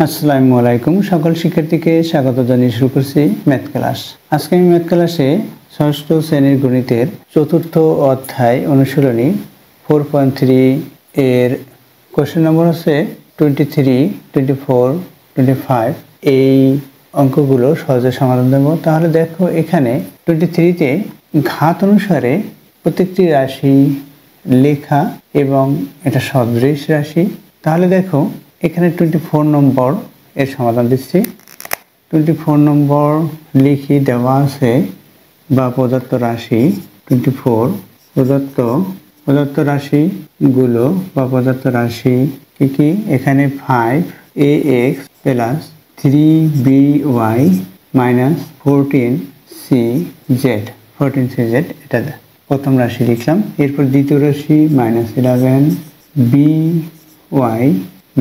আসসালামু আলাইকুম সকল শিক্ষার্থীকে স্বাগত জানিয়ে শুরু করছি ম্যাথ ক্লাস। আজকে আমি ম্যাথ ক্লাসে ষষ্ঠ শ্রেণীর গণিতের চতুর্থ অধ্যায় অনুশীলনী 4.3 এর কোশ্চেন নম্বর হচ্ছে 23, 24, 25। এই অঙ্কগুলো সহজে সমাধান দেব। তাহলে দেখো এখানে 23-তে ঘাত অনুসারে প্রত্যেকটি রাশি লেখা এবং এটা সদৃশ রাশি। তাহলে দেখো এখানে 24 নম্বর এর সমাধান দিচ্ছি। 24 নম্বর লিখি দেওয়া আছে বা প্রদত্ত রাশি 24 প্রদত্ত রাশিগুলো বা প্রদত্ত রাশি কি এখানে 5ax plus 3by minus 14cz এটা প্রথম রাশি লিখলাম। এরপর দ্বিতীয় রাশি minus 11by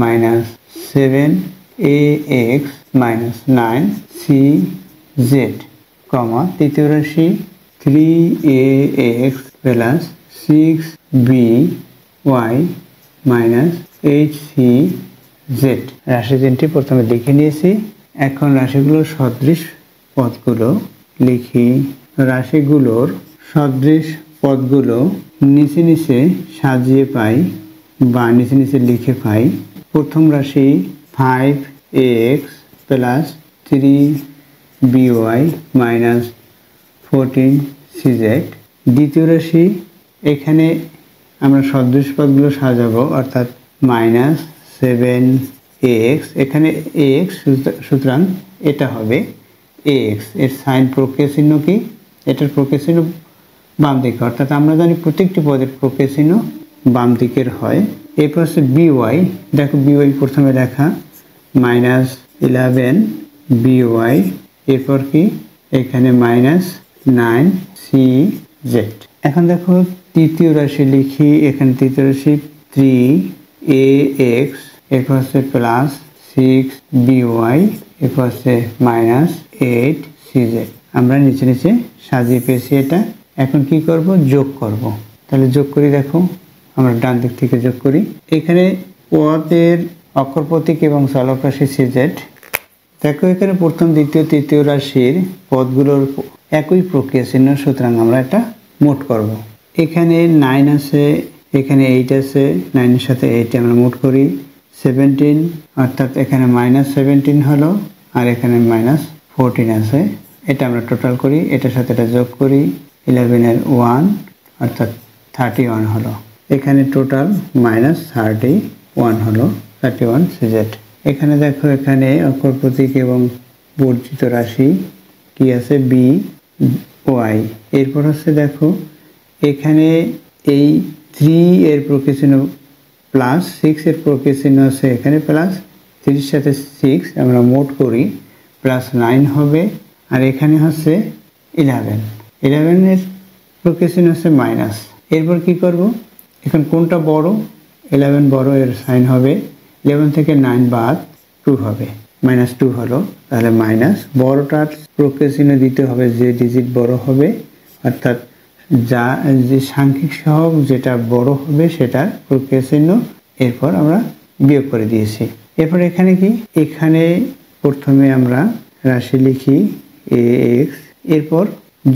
minus 7ax minus 9cz, তৃতীয় রাশি 3ax plus 6by minus 8cz। রাশি তিনটি প্রথমে লিখে নিয়েছি। এখন রাশিগুলোর সদৃশ পদগুলো লিখি। রাশিগুলোর সদৃশ পদগুলো নিচে নিচে সাজিয়ে পাই বা নিচে নিচে লিখে পাই। প্রথম রাশি 5ax plus 3by minus 14cz। দ্বিতীয় রাশি এখানে আমরা সদৃশ পদগুলো সাজাবো, অর্থাৎ মাইনাস 7ax, এখানে ax সুতরাং এটা হবে ax। এর সাইন প্রক্রিয়া চিহ্ন কি? এটার প্রক্রিয়া চিহ্ন বাম দিকে, অর্থাৎ আমরা জানি প্রত্যেকটি পদের প্রক্রিয়া চিহ্ন বাম দিকের হয়। এরপর হচ্ছে by, দেখো by প্রথমে লেখা মাইনাস 11by, এরপর কি এখানে মাইনাস 9cz। এখন দেখো তৃতীয় রাশি লিখি। এখানে তৃতীয় রাশি 3ax, এরপর হচ্ছে প্লাস 6by, এরপর হচ্ছে মাইনাস 8cz। আমরা নিচে নিচে সাজিয়ে পেয়েছি এটা। এখন কি করব? যোগ করব। তাহলে যোগ করি। দেখো আমরা ডান দিক থেকে যোগ করি। এখানে পদের অক্ষর প্রতীক এবং চলক রাশি cz। দেখো এখানে প্রথম, দ্বিতীয়, তৃতীয় রাশির পদগুলোর একই প্রক্রিয়া চিহ্ন, সুতরাং আমরা এটা মোট করব। এখানে 9 আছে, এখানে 8 আছে, 9-এর সাথে 8 আমরা মোট করি 17, অর্থাৎ এখানে মাইনাস 17 হলো, আর এখানে মাইনাস 14 আছে। এটা আমরা টোটাল করি, এটার সাথে এটা যোগ করি, 11-এর 1 অর্থাৎ 31 হলো। এখানে টোটাল মাইনাস 31 হলো, 31cz। এখানে দেখো এখানে অক্ষর প্রতীক এবং বর্জিত রাশি কি আছে? by। এরপর হচ্ছে দেখো এখানে এই 3 এর প্রক্রিয়া চিহ্ন প্লাস 6 এর প্রক্রিয়া চিহ্ন আছে, এখানে প্লাস 3-এর সাথে 6 আমরা মোট করি প্লাস 9 হবে, আর এখানে হচ্ছে 11-এর প্রক্রিয়া চিহ্ন হচ্ছে মাইনাস। এরপর কি করব? এখন কোনটা বড়? 11 বড়, এর সাইন হবে 11 থেকে 9 বাদ 2 হবে, মাইনাস 2 হলো। তাহলে মাইনাস বড়টার প্রক্রিয়া চিহ্ন দিতে হবে যে ডিজিট বড় হবে, অর্থাৎ যে সাংখ্যিক সহগ যেটা বড় হবে সেটার প্রক্রিয়া চিহ্ন। এরপর আমরা বিয়োগ করে দিয়েছি। এরপর এখানে কি? এখানে প্রথমে আমরা রাশি লিখি ax, এরপর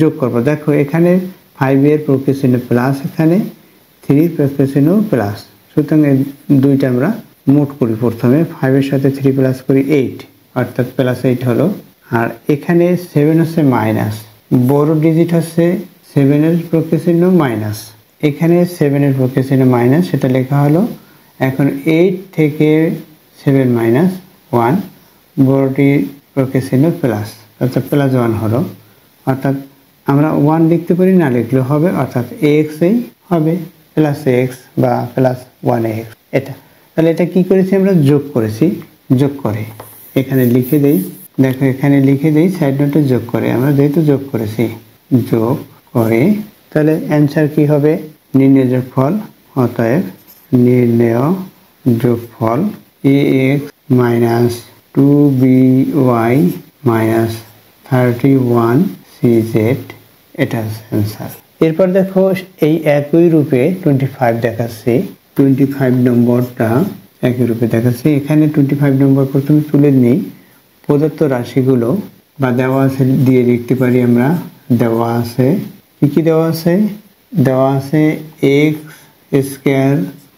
যোগ করব। দেখো এখানে 5 এর প্রক্রিয়া চিহ্ন প্লাস, এখানে 3 প্রক্রিয়া চিহ্ন প্লাস, সুতরাং এই দুইটা আমরা মোট করি। প্রথমে 5-এর সাথে 3 প্লাস করি 8, অর্থাৎ প্লাস 8 হলো। আর এখানে 7 হচ্ছে মাইনাস, বড় ডিজিট হচ্ছে 7-এর প্রক্রিয়া চিহ্ন মাইনাস, এখানে 7-এর প্রক্রিয়া চিহ্ন মাইনাস, সেটা লেখা হলো। এখন 8 থেকে 7 মাইনাস 1, বড়টির প্রক্রিয়া চিহ্ন প্লাস, অর্থাৎ প্লাস 1 হলো। অর্থাৎ আমরা 1 লিখতে পারি, না লিখলেও হবে, অর্থাৎ ax-এই হবে প্লাস x বা প্লাস 1ax এটা। তাহলে এটা কি করেছি? আমরা যোগ করেছি। যোগ করে এখানে লিখে দেই। দেখো এখানে লিখে দেই সাইড নোটে যোগ করে, আমরা যেহেতু যোগ করেছি যোগ করে, তাহলে অ্যান্সার কি হবে? নির্ণয় যোগফল, অতএব নির্ণয় যোগফল ax minus 2by minus 31cz, এটা অ্যান্সার। এরপর দেখো এই একই রূপে 25 দেখাচ্ছি। 25 নম্বরটা একই রূপে দেখাচ্ছি। এখানে 25 নম্বর প্রথমে তুলে নিই। প্রদত্ত রাশিগুলো বা দেওয়া আছে দিয়ে লিখতে পারি আমরা। দেওয়া আছে কি দেওয়া আছে? দেওয়া আছে x square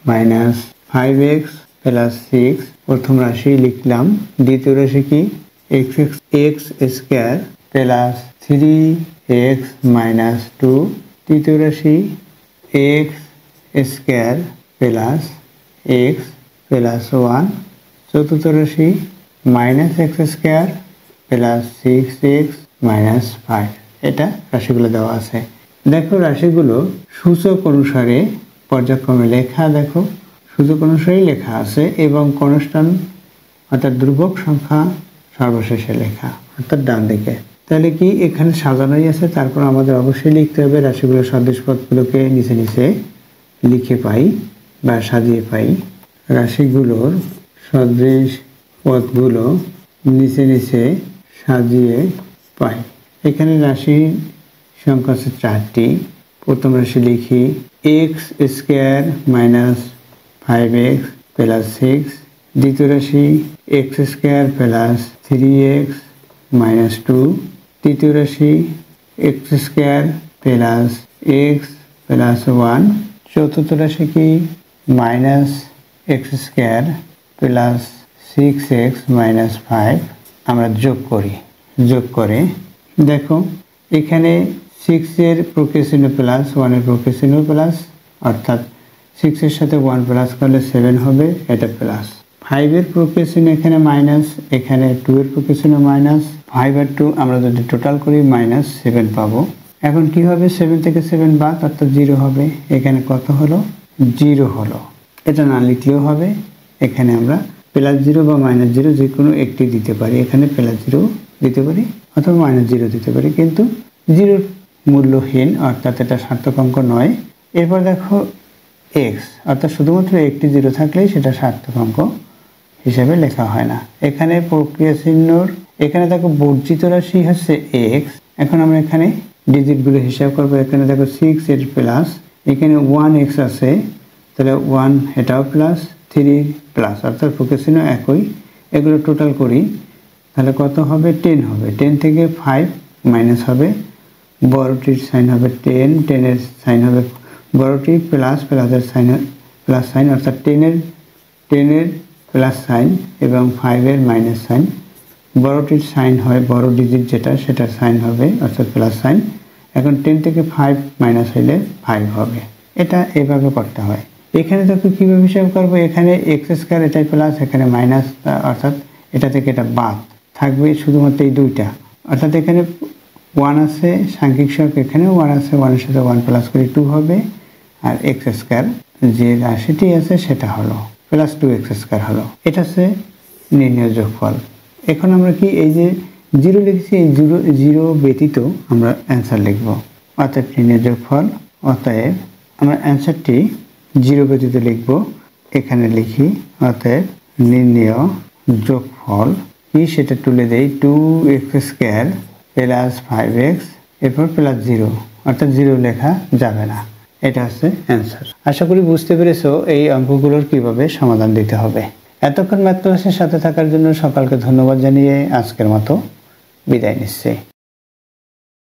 minus 5x plus 6 প্রথম রাশি লিখলাম। দ্বিতীয় রাশি কি? x square plus 3x minus 2। তৃতীয় রাশি x square plus x plus 1। চতুর্থ রাশি minus x square plus 6x minus 5। এটা রাশিগুলো দেওয়া আছে। দেখো রাশিগুলো সূচক অনুসারে পর্যায়ক্রমে লেখা, দেখো সূচক অনুসারে লেখা আছে এবং কনস্ট্যান্ট অর্থাৎ ধ্রুবক সংখ্যা সর্বশেষে লেখা অর্থাৎ ডান দিকে। তাহলে কি এখানে সাজানোই আছে, তারপর আমাদের অবশ্যই লিখতে হবে রাশিগুলোর সদৃশ পদগুলোকে নিচে নিচে লিখে পাই বা সাজিয়ে পাই। রাশিগুলোর সদৃশ পদগুলো নিচে নিচে সাজিয়ে পাই। এখানে রাশি সংখ্যা আছে 4টি। প্রথম রাশি লিখি x square minus 5x plus 6। দ্বিতীয় রাশি x square plus 3x minus 2। তৃতীয় রাশি x square plus x plus 1। চতুর্থ রাশি কি? Minus x square plus 6x minus 5। আমরা যোগ করি। যোগ করে দেখো এখানে 6 এর প্রকৃত চিহ্ন প্লাস 1 এর প্রকৃত চিহ্ন প্লাস, অর্থাৎ 6 এর সাথে 1 প্লাস করলে 7 হবে, এটা প্লাস। 5 এর প্রকৃত চিহ্ন এখানে মাইনাস, এখানে 2 এর প্রকৃত চিহ্ন মাইনাস। 5 আর 2 আমরা যদি টোটাল করি মাইনাস 7 পাবো। এখন কি হবে? 7 থেকে 7 বাদ অর্থাৎ 0 হবে। এখানে কত হলো? 0 হলো। এটা না লিখলেও হবে। এখানে আমরা প্লাস 0 বা মাইনাস 0 যে কোনো একটি দিতে পারি। এখানে প্লাস 0 দিতে পারি অথবা মাইনাস 0 দিতে পারি, কিন্তু 0 মূল্যহীন অর্থাৎ এটা সার্থক অঙ্ক নয়। এরপর দেখো x অর্থাৎ শুধুমাত্র একটি 0 থাকলেই সেটা সার্থক অঙ্ক হিসাবে লেখা হয় না। এখানে প্রক্রিয়া চিহ্নর এখানে দেখো বর্জিত রাশি হচ্ছে x। এখন আমরা এখানে ডিজিটগুলো হিসাব করবো। এখানে দেখো 6 এর প্লাস, এখানে 1x আছে, তাহলে 1 এটাও প্লাস, 3 প্লাস, অর্থাৎ প্রক্রিয়া চিহ্ন একই। এগুলো টোটাল করি তাহলে কত হবে? 10 হবে। 10 থেকে 5 মাইনাস হবে, বড়টির সাইন হবে 10, 10 এর সাইন হবে বড়টি প্লাস, প্লাসের সাইন প্লাস সাইন, অর্থাৎ 10 এর প্লাস সাইন এবং 5 এর মাইনাস সাইন। বড়টির সাইন হয় বড় ডিজিট যেটা, সেটার সাইন হবে অর্থাৎ প্লাস সাইন। এখন 10 থেকে 5 মাইনাস হইলে 5 হবে। এটা এভাবে করতে হয়। এখানে দেখো কীভাবে হিসাব করবো। এখানে x স্কয়ার এটাই প্লাস, এখানে মাইনাস, অর্থাৎ এটা থেকে এটা বাদ থাকবে শুধুমাত্র এই দুইটা। অর্থাৎ এখানে 1 আছে সাংখ্যিক সহগ, এখানেও 1 আছে, 1 এর সাথে 1 প্লাস করে 2 হবে। আর x স্কয়ার যে রাশিটি আছে সেটা হলো প্লাস 2x স্কয়ার হলো। এটা হচ্ছে নির্ণয় যোগফল। এখন আমরা কি এই যে 0 লিখেছি, এই 0 ব্যতীত আমরা অ্যান্সার লিখব, অর্থাৎ নির্ণয় যোগফল। অতএব আমরা অ্যান্সারটি 0 ব্যতীত লিখব। এখানে লিখি অতএব নির্ণয় যোগফল কি সেটা তুলে দেই, 2x স্কয়ার প্লাস 5x এরপর প্লাস 0, অর্থাৎ 0 লেখা যাবে না। এটা হচ্ছে অ্যান্সার। আশা করি বুঝতে পেরেছো এই অঙ্কগুলোর কিভাবে সমাধান দিতে হবে। এতক্ষণ ম্যাথ ক্লাসের সাথে থাকার জন্য সকলকে ধন্যবাদ জানিয়ে আজকের মতো বিদায় নিচ্ছি।